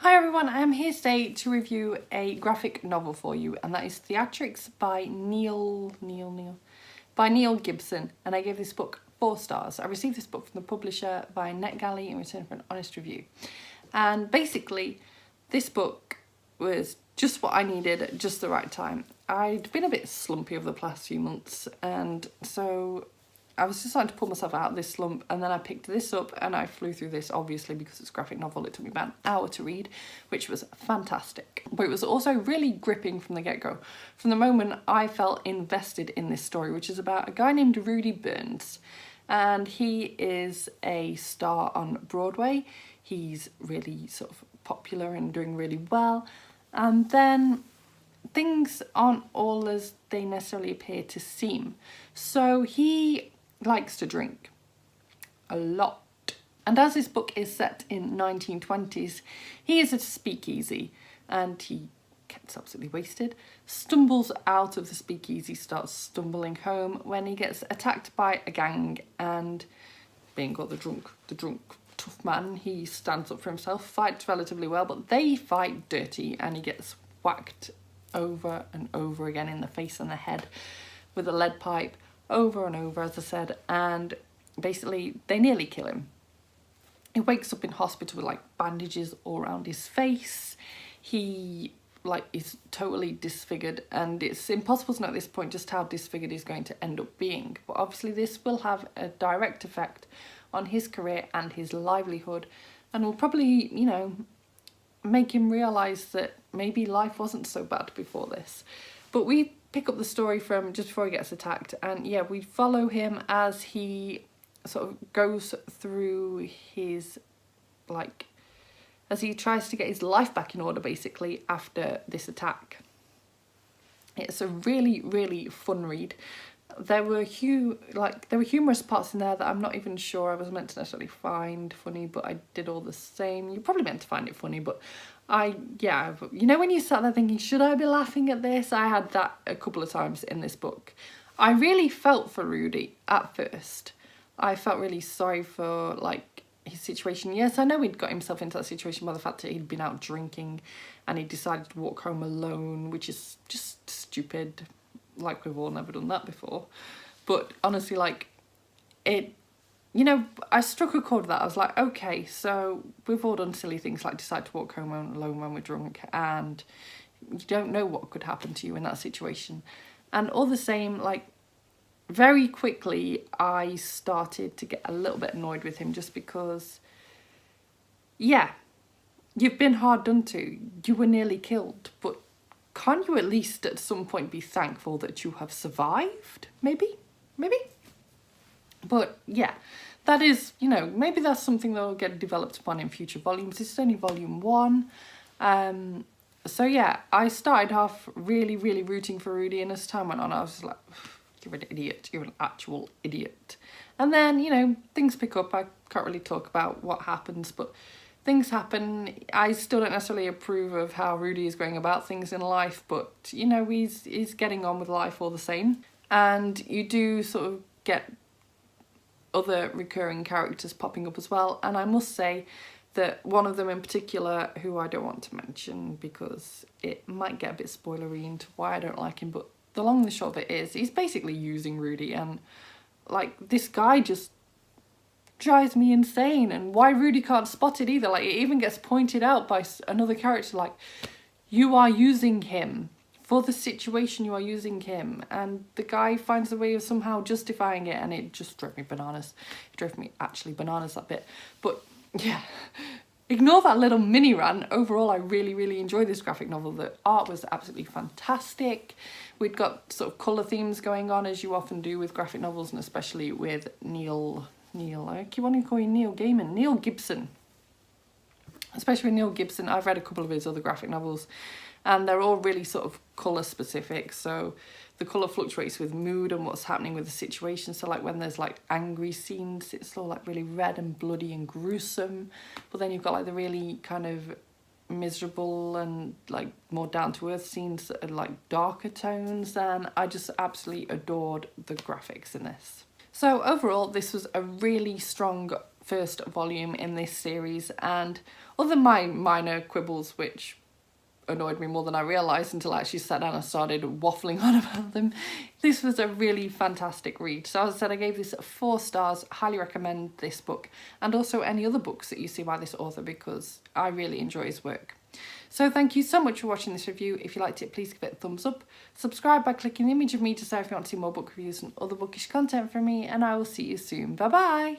Hi everyone, I am here today to review a graphic novel for you, and that is Theatrics by Neil Gibson, and I gave this book 4 stars. I received this book from the publisher via NetGalley in return for an honest review. And basically, this book was just what I needed at just the right time. I'd been a bit slumpy over the past few months, and so I was just starting to pull myself out of this slump, and then I picked this up and I flew through this, obviously because it's a graphic novel. It took me about an hour to read, which was fantastic. But it was also really gripping from the get-go. From the moment I felt invested in this story, which is about a guy named Rudy Burns, and he is a star on Broadway. He's really sort of popular and doing really well, and then things aren't all as they necessarily appear to seem. So he likes to drink a lot, and as this book is set in 1920s, he is at a speakeasy and he gets absolutely wasted, stumbles out of the speakeasy, starts stumbling home when he gets attacked by a gang, and being called the drunk tough man, he stands up for himself, fights relatively well, but they fight dirty and he gets whacked over and over again in the face and the head with a lead pipe, over and over, as I said, and basically they nearly kill him. He wakes up in hospital with like bandages all around his face. He is totally disfigured, and it's impossible to know at this point just how disfigured he's going to end up being. But obviously this will have a direct effect on his career and his livelihood, and will probably, make him realise that maybe life wasn't so bad before this. But we pick up the story from just before he gets attacked, and yeah, we follow him as he sort of goes through his, as he tries to get his life back in order, basically, after this attack. It's a really, really fun read. There were humorous parts in there that I'm not even sure I was meant to necessarily find funny, but I did all the same. You're probably meant to find it funny, but when you sat there thinking, should I be laughing at this? I had that a couple of times in this book. I really felt for Rudy at first. I felt really sorry for his situation. Yes, I know he'd got himself into that situation by the fact that he'd been out drinking and he decided to walk home alone, which is just stupid. We've all never done that before. But honestly, I struck a chord with that. I was like, okay, so we've all done silly things like decide to walk home alone when we're drunk, and you don't know what could happen to you in that situation. And all the same, very quickly I started to get a little bit annoyed with him, just because, yeah, you've been hard done to. You were nearly killed, but can't you at least at some point be thankful that you have survived? Maybe? But yeah, that is, maybe that's something that will get developed upon in future volumes. This is only volume 1. So yeah, I started off really, really rooting for Rudy, and as time went on, I was just like, you're an idiot. You're an actual idiot. And then, things pick up. I can't really talk about what happens, but things happen. I still don't necessarily approve of how Rudy is going about things in life, but, he's getting on with life all the same. And you do sort of get other recurring characters popping up as well. And I must say that one of them in particular, who I don't want to mention because it might get a bit spoilery into why I don't like him, but the long and the short of it is, he's basically using Rudy, and this guy just drives me insane. And why Rudy can't spot it either. It even gets pointed out by another character, you are using him for the situation, you are using him, and the guy finds a way of somehow justifying it, and it just drove me bananas. It drove me actually bananas, that bit. But yeah, ignore that little mini rant. Overall, I really, really enjoyed this graphic novel. The art was absolutely fantastic. We'd got sort of colour themes going on, as you often do with graphic novels, and especially with I keep wanting to call him Neil Gaiman, Neil Gibson. Especially with Neil Gibson, I've read a couple of his other graphic novels, and they're all really sort of colour specific. So the colour fluctuates with mood and what's happening with the situation. So when there's angry scenes, it's all really red and bloody and gruesome. But then you've got the really kind of miserable and more down-to-earth scenes that are darker tones, and I just absolutely adored the graphics in this. So overall, this was a really strong first volume in this series, and other my minor quibbles which annoyed me more than I realised until I actually sat down and started waffling on about them, this was a really fantastic read. So as I said, I gave this 4 stars, highly recommend this book, and also any other books that you see by this author, because I really enjoy his work. So thank you so much for watching this review. If you liked it, please give it a thumbs up. Subscribe by clicking the image of me to say if you want to see more book reviews and other bookish content from me, and I will see you soon. Bye bye!